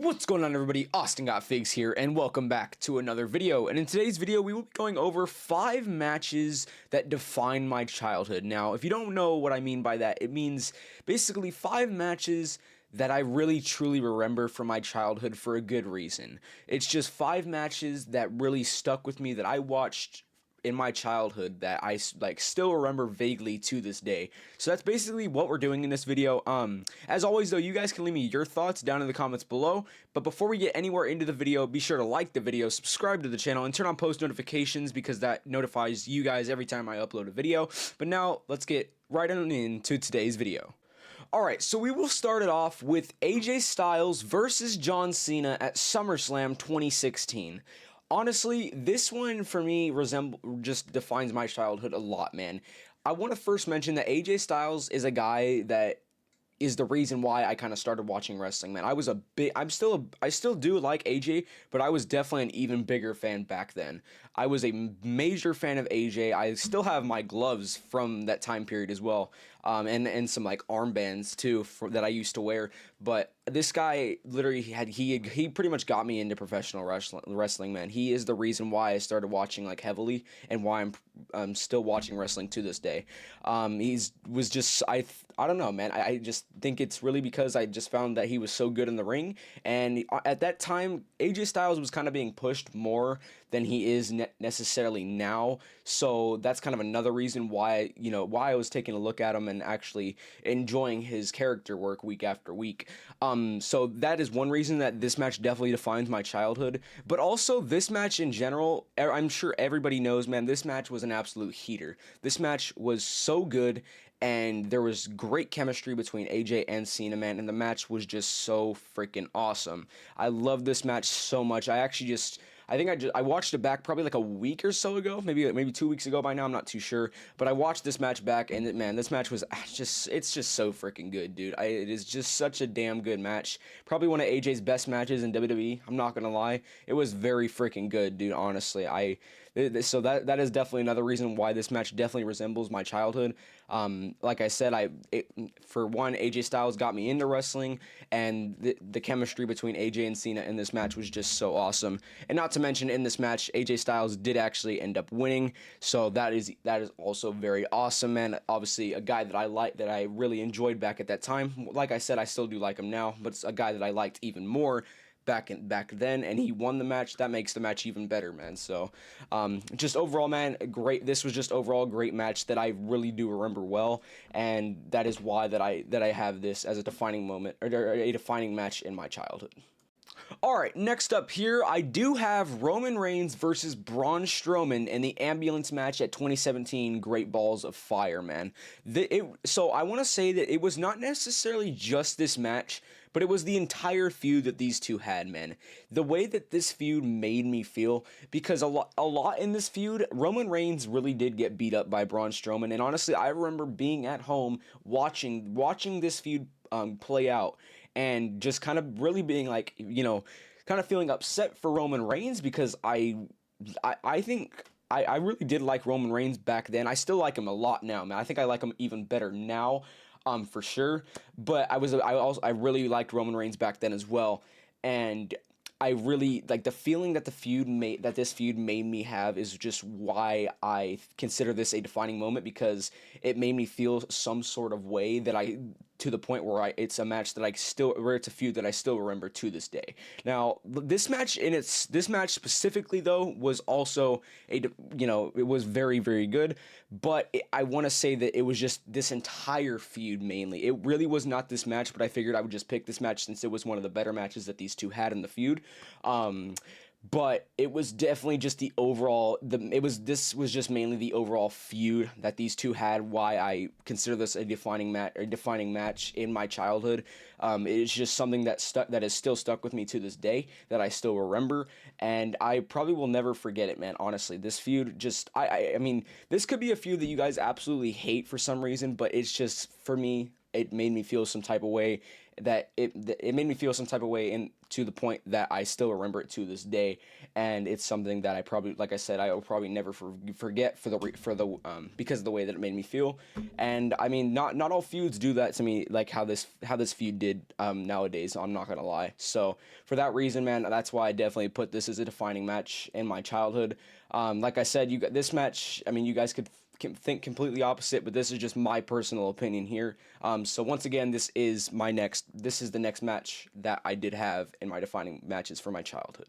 What's going on, everybody? Austin Got Figs here, and welcome back to another video. And in today's video, we will be going over 5 matches that define my childhood. Now, if you don't know what I mean by that, it means basically 5 matches that I really truly remember from my childhood for a good reason. It's just 5 matches that really stuck with me that I watched in my childhood that I still remember vaguely to this day. So that's basically what we're doing in this video. As always though, you guys can leave me your thoughts down in the comments below. But before we get anywhere into the video, be sure to like the video, subscribe to the channel, and turn on post notifications because that notifies you guys every time I upload a video. But now let's get right on into today's video. Alright, so we will start it off with AJ Styles versus John Cena at SummerSlam 2016. Honestly, this one for me just defines my childhood a lot, man. I want to first mention that AJ Styles is a guy that is the reason why I kind of started watching wrestling, man. I still do like AJ, but I was definitely an even bigger fan back then. I was a major fan of AJ. I still have my gloves from that time period as well, and some like armbands too that I used to wear. But this guy literally he pretty much got me into professional wrestling, man. He is the reason why I started watching like heavily and why I'm still watching wrestling to this day. I don't know, man. I just think it's really because I just found that he was so good in the ring, and at that time AJ Styles was kind of being pushed more than he is necessarily now. So that's kind of another reason why I was taking a look at him and actually enjoying his character work week after week. So that is one reason that this match definitely defines my childhood. But also this match in general, I'm sure everybody knows, man, this match was an absolute heater. This match was so good, and there was great chemistry between AJ and Cena, man, and the match was just so freaking awesome. I love this match so much. I watched it back probably like a week or so ago, maybe 2 weeks ago by now, I'm not too sure, but I watched this match back, and man, this match was it's just so freaking good, dude. It is just such a damn good match. Probably one of AJ's best matches in WWE, I'm not gonna lie. It was very freaking good, dude, honestly. So that is definitely another reason why this match definitely resembles my childhood. Like I said, for one, AJ Styles got me into wrestling, and the chemistry between AJ and Cena in this match was just so awesome. And not to mention, in this match, AJ Styles did actually end up winning, so that is also very awesome, man. Obviously, a guy that I really enjoyed back at that time. Like I said, I still do like him now, but it's a guy that I liked even more back then, and he won the match. That makes the match even better, man. So just overall, man, great. This was just overall a great match that I really do remember well, and that is why that I have this as a defining moment, or a defining match in my childhood. Alright, next up here, I do have Roman Reigns versus Braun Strowman in the ambulance match at 2017 Great Balls of Fire, man. So I want to say that it was not necessarily just this match, but it was the entire feud that these two had, man. The way that this feud made me feel, because a lot in this feud, Roman Reigns really did get beat up by Braun Strowman, and honestly, I remember being at home watching this feud play out, and just kind of really being like, kind of feeling upset for Roman Reigns, because I think I really did like Roman Reigns back then. I still like him a lot now, man. I think I like him even better now, for sure. But I really liked Roman Reigns back then as well, and I really like the feeling that this feud made me have is just why I consider this a defining moment, because it made me feel some sort of way to the point where it's a match that it's a feud that I still remember to this day. Now, this match specifically though was also it was very, very good, but I want to say that it was just this entire feud mainly. It really was not this match, but I figured I would just pick this match since it was one of the better matches that these two had in the feud. But it was definitely just the overall, this was just mainly the overall feud that these two had, why I consider this a defining match in my childhood. It's just something that is still stuck with me to this day, that I still remember, and I probably will never forget it, man. Honestly, this feud just, I mean, this could be a feud that you guys absolutely hate for some reason, but it's just, for me, it made me feel some type of way it made me feel some type of way, and to the point that I still remember it to this day. And it's something that I probably, like I said, I will probably never forget because of the way that it made me feel. And I mean, not all feuds do that to me, like how this feud did nowadays. I'm not gonna lie. So for that reason, man, that's why I definitely put this as a defining match in my childhood. Like I said, this match. I mean, you guys could can think completely opposite, but this is just my personal opinion here. So once again, this is the next match that I did have in my defining matches for my childhood.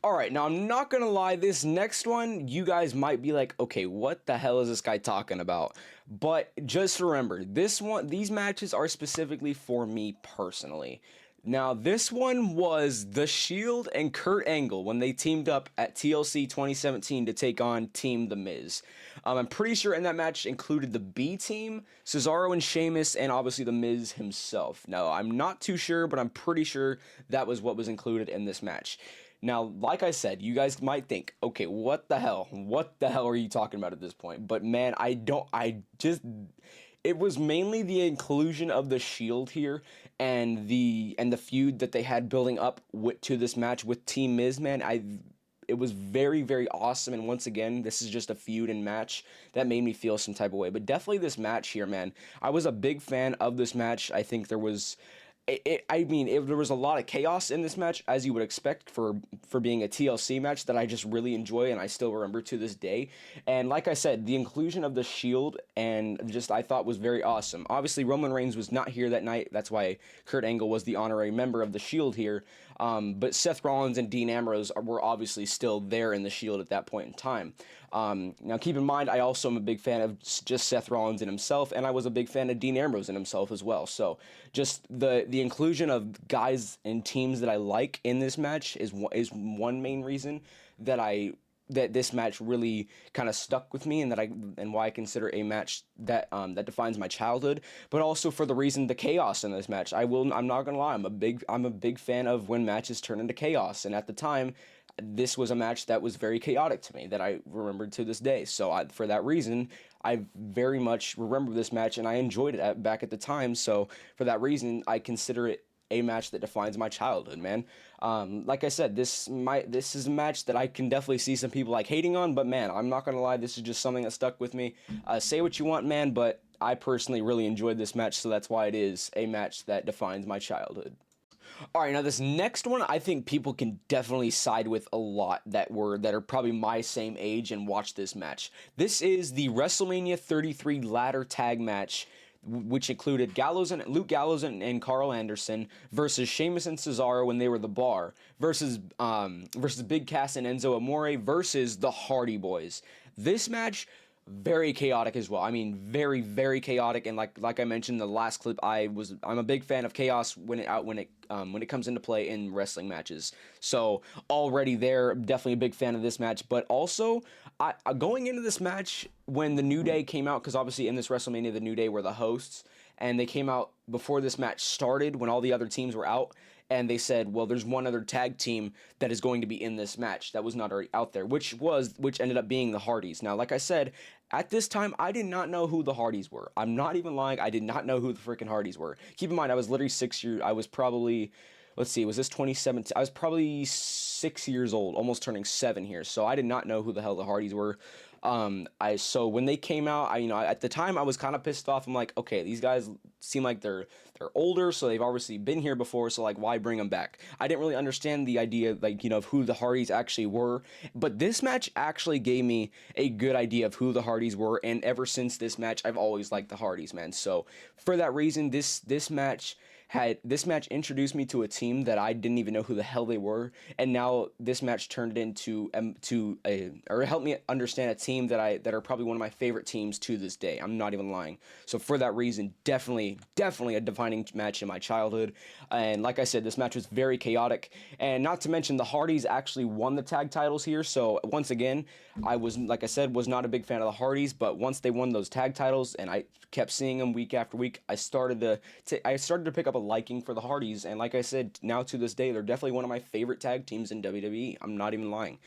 All right, now I'm not gonna lie, this next one, you guys might be like, okay, what the hell is this guy talking about? But just remember, these matches are specifically for me personally. Now, this one was The Shield and Kurt Angle when they teamed up at TLC 2017 to take on Team The Miz. I'm pretty sure in that match included the B Team, Cesaro and Sheamus, and obviously The Miz himself. Now, I'm not too sure, but I'm pretty sure that was what was included in this match. Now, like I said, you guys might think, okay, what the hell? What the hell are you talking about at this point? But man, it was mainly the inclusion of the Shield here and the feud that they had building up to this match with Team Miz, man. It was very, very awesome. And once again, this is just a feud and match that made me feel some type of way. But definitely this match here, man. I was a big fan of this match. I think there was there was a lot of chaos in this match, as you would expect for being a TLC match that I just really enjoy and I still remember to this day. And like I said, the inclusion of the Shield and just I thought was very awesome. Obviously, Roman Reigns was not here that night. That's why Kurt Angle was the honorary member of the Shield here. But Seth Rollins and Dean Ambrose were obviously still there in the Shield at that point in time. Now, keep in mind, I also am a big fan of just Seth Rollins and himself, and I was a big fan of Dean Ambrose and himself as well. So, just the inclusion of guys and teams that I like in this match is one main reason that this match really kind of stuck with me, and why I consider a match that defines my childhood. But also for the reason the chaos in this match. I'm not gonna lie, I'm a big fan of when matches turn into chaos, and at the time, this was a match that was very chaotic to me that I remembered to this day. So for that reason, I very much remember this match and I enjoyed it back at the time. So for that reason, I consider it a match that defines my childhood, man. Like I said, this is a match that I can definitely see some people like hating on, but man, I'm not gonna lie, this is just something that stuck with me. Say what you want, man, but I personally really enjoyed this match, so that's why it is a match that defines my childhood. All right, now this next one, I think people can definitely side with a lot that are probably my same age and watch this match. This is the WrestleMania 33 ladder tag match, which included Luke Gallows and Carl Anderson versus Sheamus and Cesaro when they were the Bar versus Big Cass and Enzo Amore versus the Hardy Boys. This match, very chaotic as well. I mean, very, very chaotic. And like I mentioned in the last clip, I'm a big fan of chaos when it comes into play in wrestling matches. So already there, definitely a big fan of this match. But also, going into this match when the New Day came out, because obviously in this WrestleMania the New Day were the hosts, and they came out before this match started when all the other teams were out. And they said, well, there's one other tag team that is going to be in this match that was not already out there, which ended up being the Hardys. Now, like I said, at this time, I did not know who the Hardys were. I'm not even lying. I did not know who the freaking Hardys were. Keep in mind, I was literally 6 years. I was probably, let's see, was this 2017? I was probably 6 years old, almost turning 7 here. So I did not know who the hell the Hardys were. So when they came out, at the time I was kind of pissed off. I'm like, okay, these guys seem like they're older, so they've obviously been here before, so like, why bring them back? I didn't really understand the idea, of who the Hardys actually were, but this match actually gave me a good idea of who the Hardys were, and ever since this match, I've always liked the Hardys, man. So for that reason, this match introduced me to a team that I didn't even know who the hell they were, and now this match turned into or helped me understand a team that are probably one of my favorite teams to this day. I'm not even lying. So for that reason, definitely a defining match in my childhood. And like I said, this match was very chaotic, and not to mention the Hardys actually won the tag titles here. So once again, like I said, was not a big fan of the Hardys, but once they won those tag titles and I kept seeing them week after week, I started to pick up a liking for the Hardys, and like I said, now to this day, they're definitely one of my favorite tag teams in WWE. I'm not even lying.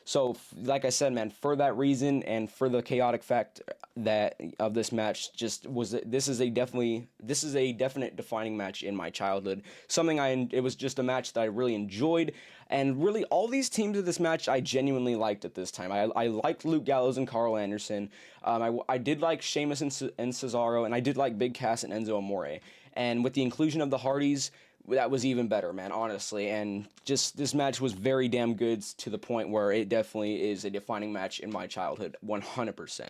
So, like I said, man, for that reason and for the chaotic fact that of this match, just was this is a definite defining match in my childhood. It was just a match that I really enjoyed, and really all these teams of this match I genuinely liked at this time. I liked Luke Gallows and Carl Anderson. I did like Sheamus and Cesaro, and I did like Big Cass and Enzo Amore. And with the inclusion of the Hardys, that was even better, man, honestly. And just this match was very damn good to the point where it definitely is a defining match in my childhood, 100%.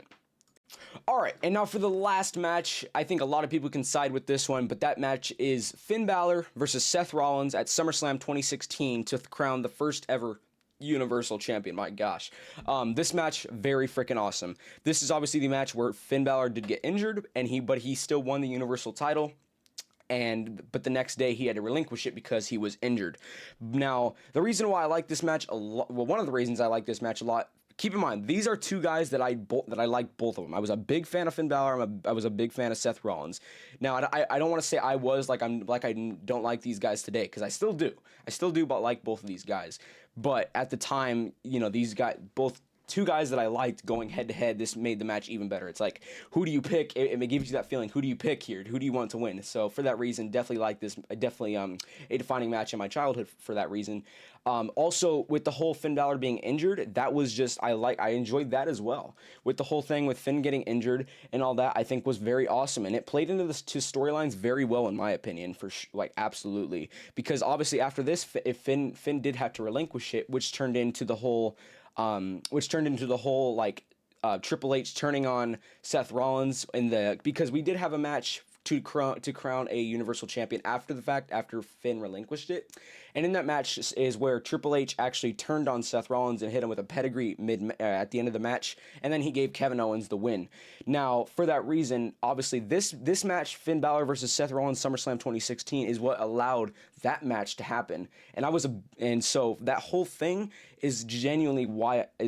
All right, and now for the last match, I think a lot of people can side with this one, but that match is Finn Balor versus Seth Rollins at SummerSlam 2016 to crown the first ever Universal Champion. My gosh. This match, very freaking awesome. This is obviously the match where Finn Balor did get injured, but he still won the Universal title. But the next day he had to relinquish it because he was injured. Now, the reason why I like this match a lot, well, one of the reasons I like this match a lot, keep in mind, these are two guys that I like both of them. I was a big fan of Finn Balor. I was a big fan of Seth Rollins. Now, I don't want to say I don't like these guys today, because I still do. I still do, but like both of these guys. But at the time, these guys, both two guys that I liked going head to head, this made the match even better. It's like, who do you pick? It gives you that feeling. Who do you pick here? Who do you want to win? So for that reason, definitely like this. Definitely a defining match in my childhood for that reason. Also, with the whole Finn Balor being injured, that was just, I enjoyed that as well. With the whole thing with Finn getting injured and all that, I think was very awesome. And it played into the two storylines very well, in my opinion, absolutely. Because obviously after this, if Finn did have to relinquish it, which turned into the whole Triple H turning on Seth Rollins because we did have a match to crown a Universal Champion after the fact, after Finn relinquished it. And in that match is where Triple H actually turned on Seth Rollins and hit him with a pedigree at the end of the match, and then he gave Kevin Owens the win. Now, for that reason, obviously this match, Finn Balor versus Seth Rollins, SummerSlam 2016, is what allowed that match to happen. And so that whole thing is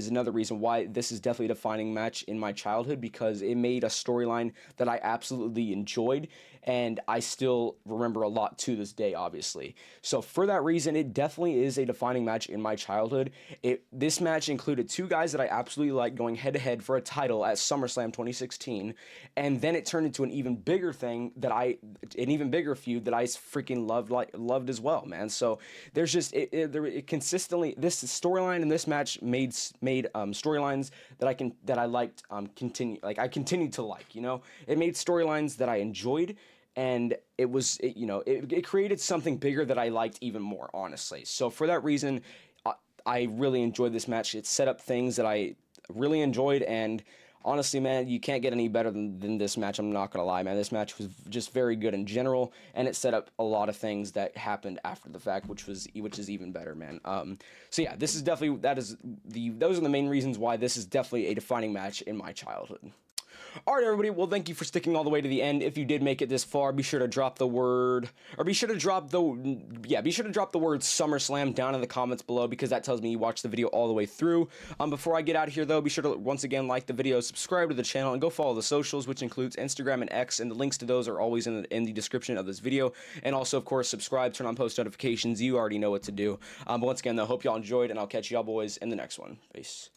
another reason why this is definitely a defining match in my childhood, because it made a storyline that I absolutely enjoyed, and I still remember a lot to this day, obviously. So for that reason, it definitely is a defining match in my childhood. This match included two guys that I absolutely liked going head-to-head for a title at SummerSlam 2016, and then it turned into an even bigger thing an even bigger feud that I freaking loved as well, man. So there's just it consistently, this storyline in this match made storylines that I liked I continued to like. It made storylines that I enjoyed, and it created something bigger that I liked even more, honestly. So for that reason, I really enjoyed this match. It set up things that I really enjoyed, and honestly, man, you can't get any better than this match. I'm not gonna lie, man. This match was just very good in general, and it set up a lot of things that happened after the fact, which is even better, man. So yeah, those are the main reasons why this is definitely a defining match in my childhood. All right, everybody. Well, thank you for sticking all the way to the end. If you did make it this far, be sure to drop the word SummerSlam down in the comments below, because that tells me you watched the video all the way through. Before I get out of here, though, be sure to once again like the video, subscribe to the channel, and go follow the socials, which includes Instagram and X, and the links to those are always in the description of this video. And also, of course, subscribe, turn on post notifications. You already know what to do. But once again, though, hope y'all enjoyed, and I'll catch y'all boys in the next one. Peace.